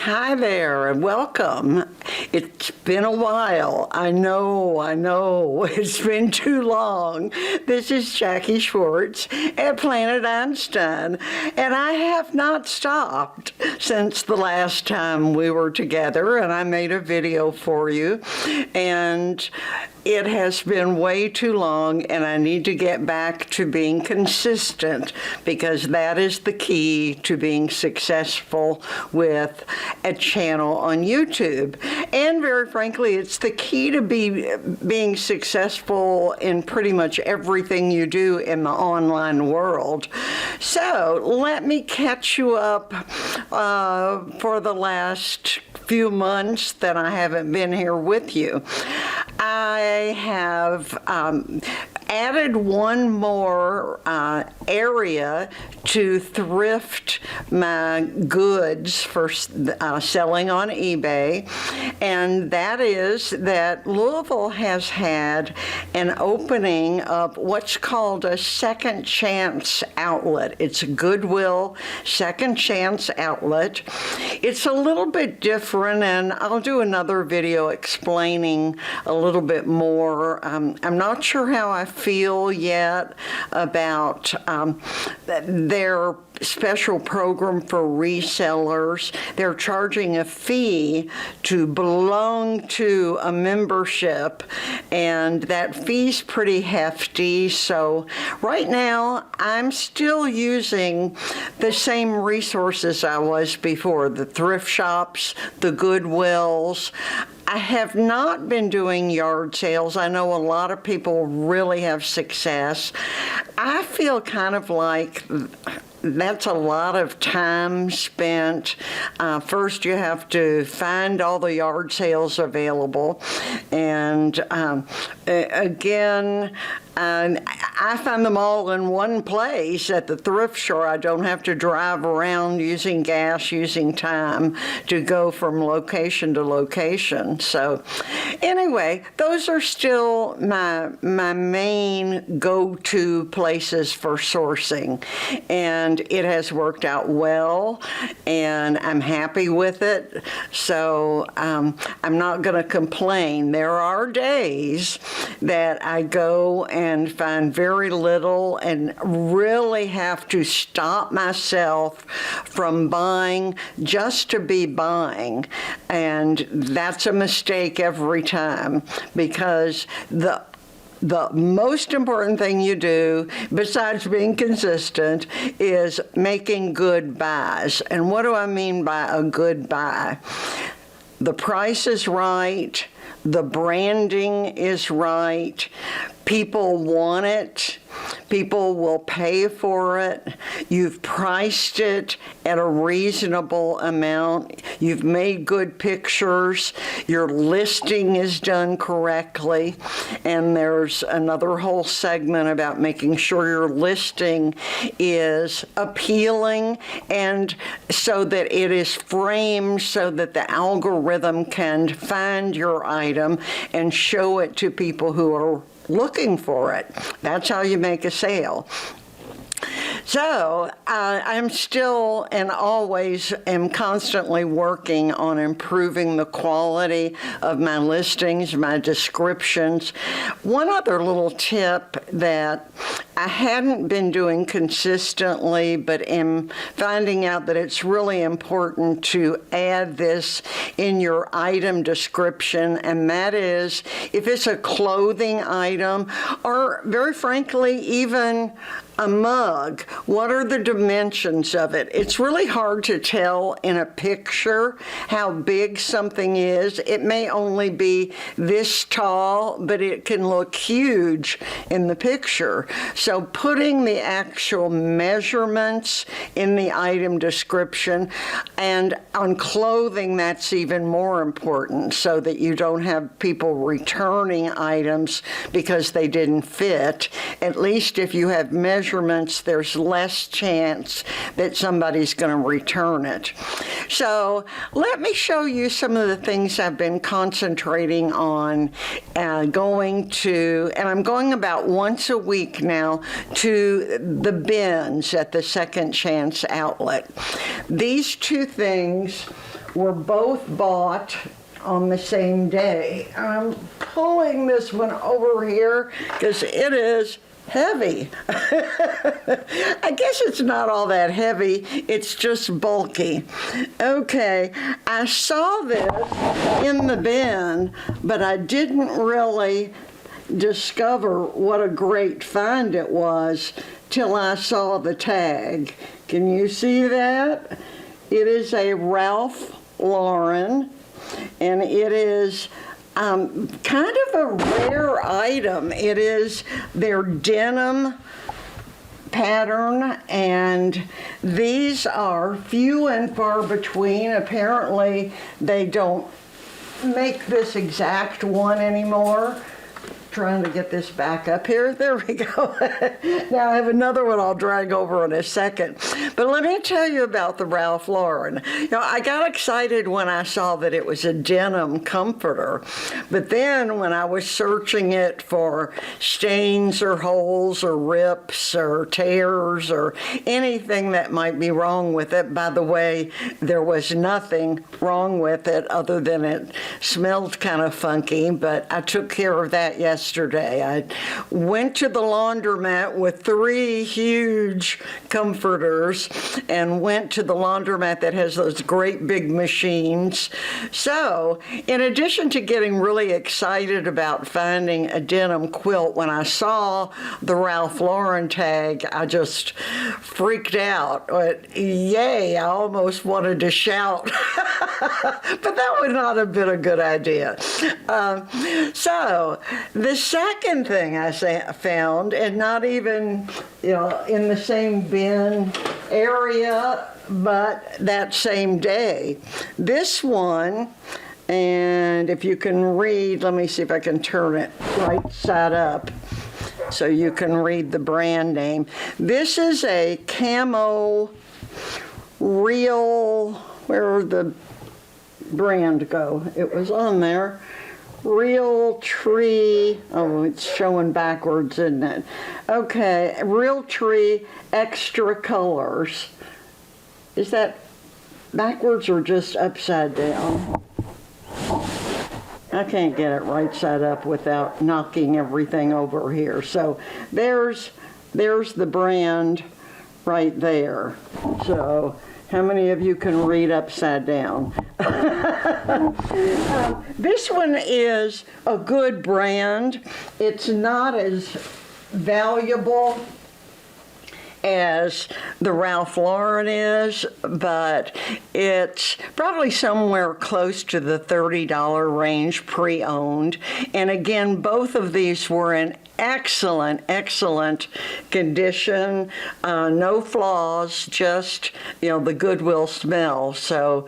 Hi there and welcome. It's been a while. I know. It's been too long. This is Jackee Schwartz at Planet Einstein, and I have not stopped since the last time we were together and I made a video for you. And it has been way too long, and I need to get back to being consistent because that is the key to being successful with a channel on YouTube. And very frankly, it's the key to being successful in pretty much everything you do in the online world. So let me catch you up for the last few months that I haven't been here with you. I have added one more area to thrift my goods for selling on eBay, and that is that Louisville has had an opening of what's called a second chance outlet. It's a Goodwill second chance outlet. It's a little bit different, and I'll do another video explaining a little bit more. I'm not sure how I feel yet about their special program for resellers. They're charging a fee to belong to a membership, and that fee's pretty hefty. So right now I'm still using the same resources I was before, the thrift shops, the Goodwills. I have not been doing yard sales. I know a lot of people really have success. I feel kind of like that's a lot of time spent. First, you have to find all the yard sales available. And again, I find them all in one place at the thrift store. I don't have to drive around using gas, using time to go from location to location. So anyway, those are still my main go-to places for sourcing. And it has worked out well, and I'm happy with it. So I'm not going to complain. There are days that I go and find very little and really have to stop myself from buying just to be buying. And that's a mistake every time, because the most important thing you do, besides being consistent, is making good buys. And what do I mean by a good buy? The price is right, the branding is right, people want it, people will pay for it, you've priced it at a reasonable amount, you've made good pictures, your listing is done correctly, and there's another whole segment about making sure your listing is appealing and so that it is framed so that the algorithm can find your item and show it to people who are looking for it. That's how you make a sale. So I'm still and always am constantly working on improving the quality of my listings, my descriptions. One other little tip that I hadn't been doing consistently, but am finding out that it's really important to add this in your item description, and that is if it's a clothing item or, very frankly, even a mug, what are the dimensions of it? It's really hard to tell in a picture how big something is. It may only be this tall, but it can look huge in the picture. So putting the actual measurements in the item description, and on clothing that's even more important, so that you don't have people returning items because they didn't fit. At least if you have measurements, there's less chance that somebody's going to return it. So let me show you some of the things I've been concentrating on, going to, and I'm going about once a week now, to the bins at the Second Chance outlet. These two things were both bought on the same day. I'm pulling this one over here because it is heavy. I guess it's not all that heavy, it's just bulky. Okay, I saw this in the bin, but I didn't really discover what a great find it was till I saw the tag. Can you see that? It is a Ralph Lauren, and it is kind of a rare item. It is their denim pattern, and these are few and far between. Apparently, they don't make this exact one anymore. Trying to get this back up here. There we go. Now I have another one I'll drag over in a second. But let me tell you about the Ralph Lauren. You know, I got excited when I saw that it was a denim comforter. But then when I was searching it for stains or holes or rips or tears or anything that might be wrong with it, by the way, there was nothing wrong with it other than it smelled kind of funky, but I took care of that yesterday. I went to the laundromat with 3 huge comforters and went to the laundromat that has those great big machines. So, in addition to getting really excited about finding a denim quilt, when I saw the Ralph Lauren tag, I just freaked out. Yay, I almost wanted to shout. But that would not have been a good idea. So, the second thing I found, and not even, in the same bin area, but that same day. This one, and if you can read, let me see if I can turn it right side up so you can read the brand name. This is a camo real, where did the brand go? It was on there. Real Tree, oh, it's showing backwards, isn't it? Okay, Real Tree Extra Colors. Is that backwards or just upside down? I can't get it right side up without knocking everything over here. So there's the brand right there. So how many of you can read upside down? This one is a good brand. It's not as valuable as the Ralph Lauren is, but it's probably somewhere close to the $30 range pre-owned. And again, both of these were in excellent condition, no flaws, just, the Goodwill smell. So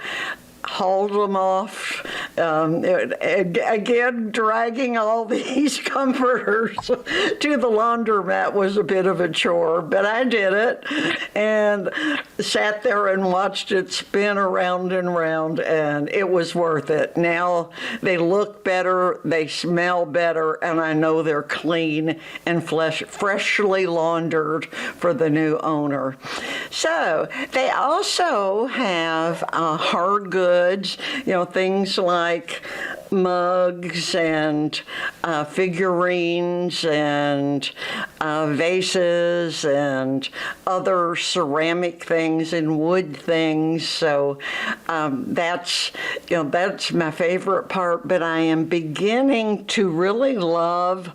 hauled them off. Again, dragging all these comforters to the laundromat was a bit of a chore, but I did it and sat there and watched it spin around and round, and it was worth it. Now they look better, they smell better, and I know they're clean and freshly laundered for the new owner. So they also have hard goods, things like mugs and figurines and vases and other ceramic things and wood things. So that's my favorite part. But I am beginning to really love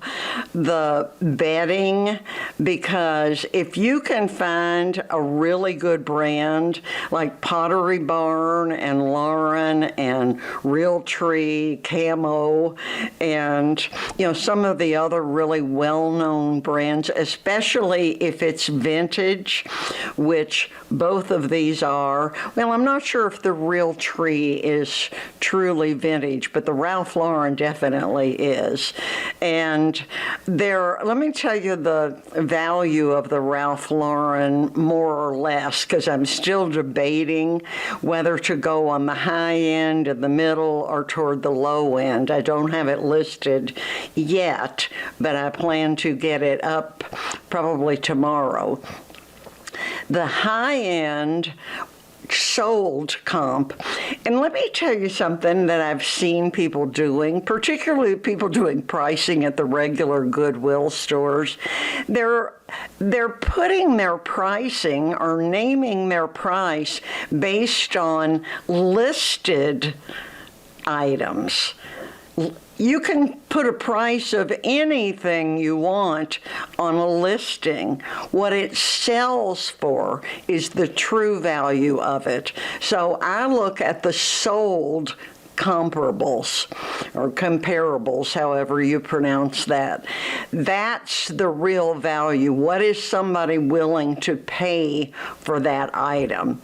the bedding, because if you can find a really good brand like Pottery Barn and Lauren and Real Tree, Camo, and some of the other really well-known brands, especially if it's vintage, which both of these are. Well, I'm not sure if the Real Tree is truly vintage, but the Ralph Lauren definitely is. And let me tell you the value of the Ralph Lauren more or less, because I'm still debating whether to go on the high end, in the middle, or toward the low end. I don't have it listed yet, but I plan to get it up probably tomorrow. The high end sold comp. And let me tell you something that I've seen people doing, particularly people doing pricing at the regular Goodwill stores. They're putting their pricing or naming their price based on listed items. You can put a price of anything you want on a listing. What it sells for is the true value of it. So I look at the sold comparables or comparables, however you pronounce that. That's the real value. What is somebody willing to pay for that item?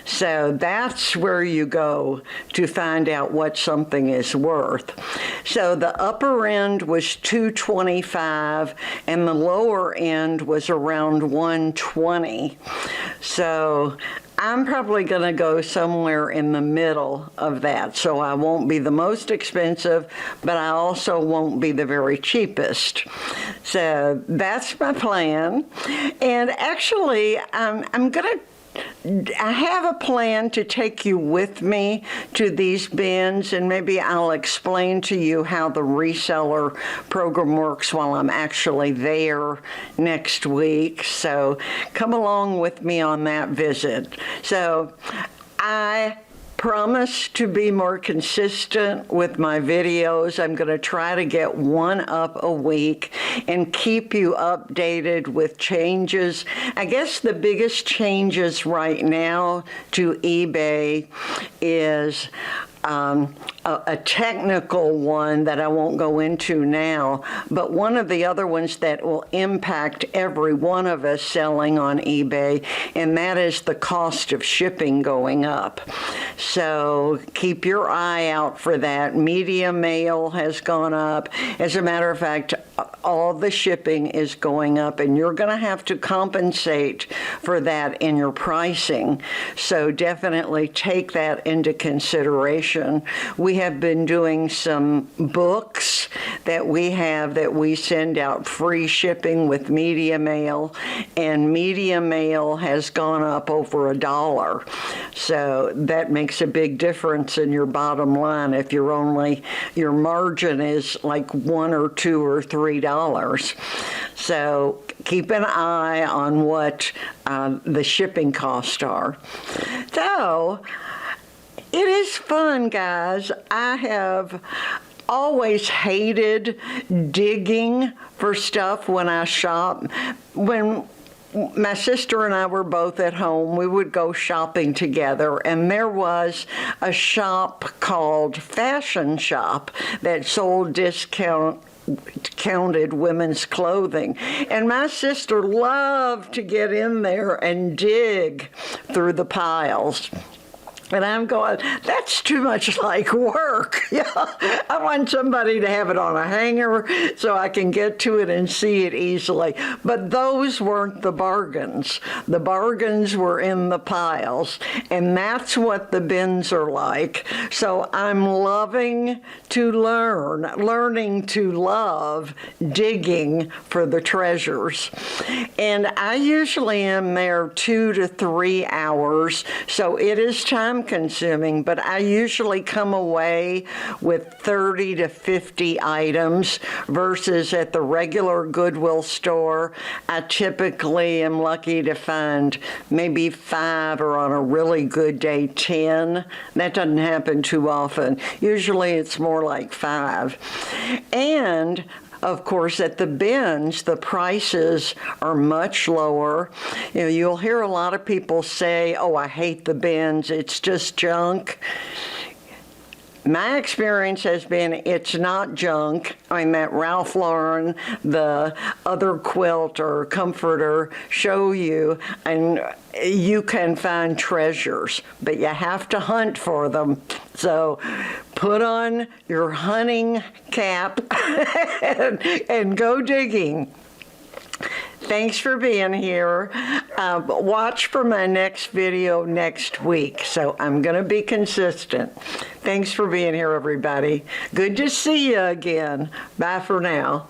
So that's where you go to find out what something is worth. So the upper end was $225 and the lower end was around $120. So I'm probably going to go somewhere in the middle of that. So I won't be the most expensive, but I also won't be the very cheapest. So that's my plan. And actually, I have a plan to take you with me to these bins, and maybe I'll explain to you how the reseller program works while I'm actually there next week. So come along with me on that visit. So I promise to be more consistent with my videos. I'm going to try to get one up a week and keep you updated with changes. I guess the biggest changes right now to eBay is a technical one that I won't go into now, but one of the other ones that will impact every one of us selling on eBay, and that is the cost of shipping going up. So keep your eye out for that. Media mail has gone up. As a matter of fact, all the shipping is going up, and you're going to have to compensate for that in your pricing. So definitely take that into consideration. We have been doing some books that we send out free shipping with media mail, and media mail has gone up over $1. So that makes a big difference in your bottom line if your margin is like $1 or $2 or $3. So keep an eye on what the shipping costs are. So it is fun, guys. I have always hated digging for stuff when I shop. When my sister and I were both at home, we would go shopping together, and there was a shop called Fashion Shop that sold discounted women's clothing. And my sister loved to get in there and dig through the piles. And I'm going, that's too much like work. Yeah, I want somebody to have it on a hanger so I can get to it and see it easily. But those weren't the bargains. The bargains were in the piles. And that's what the bins are like. So I'm learning to love digging for the treasures. And I usually am there 2 to 3 hours. So it is time consuming, but I usually come away with 30 to 50 items versus at the regular Goodwill store, I typically am lucky to find maybe 5 or on a really good day 10. That doesn't happen too often. Usually it's more like 5. And of course, at the bins, the prices are much lower. You know, you'll hear a lot of people say, oh, I hate the bins, it's just junk. My experience has been it's not junk. I mean, that Ralph Lauren, the other quilt or comforter show you, and you can find treasures, but you have to hunt for them. So put on your hunting cap and go digging. Thanks for being here. Watch for my next video next week. So I'm going to be consistent. Thanks for being here, everybody. Good to see you again. Bye for now.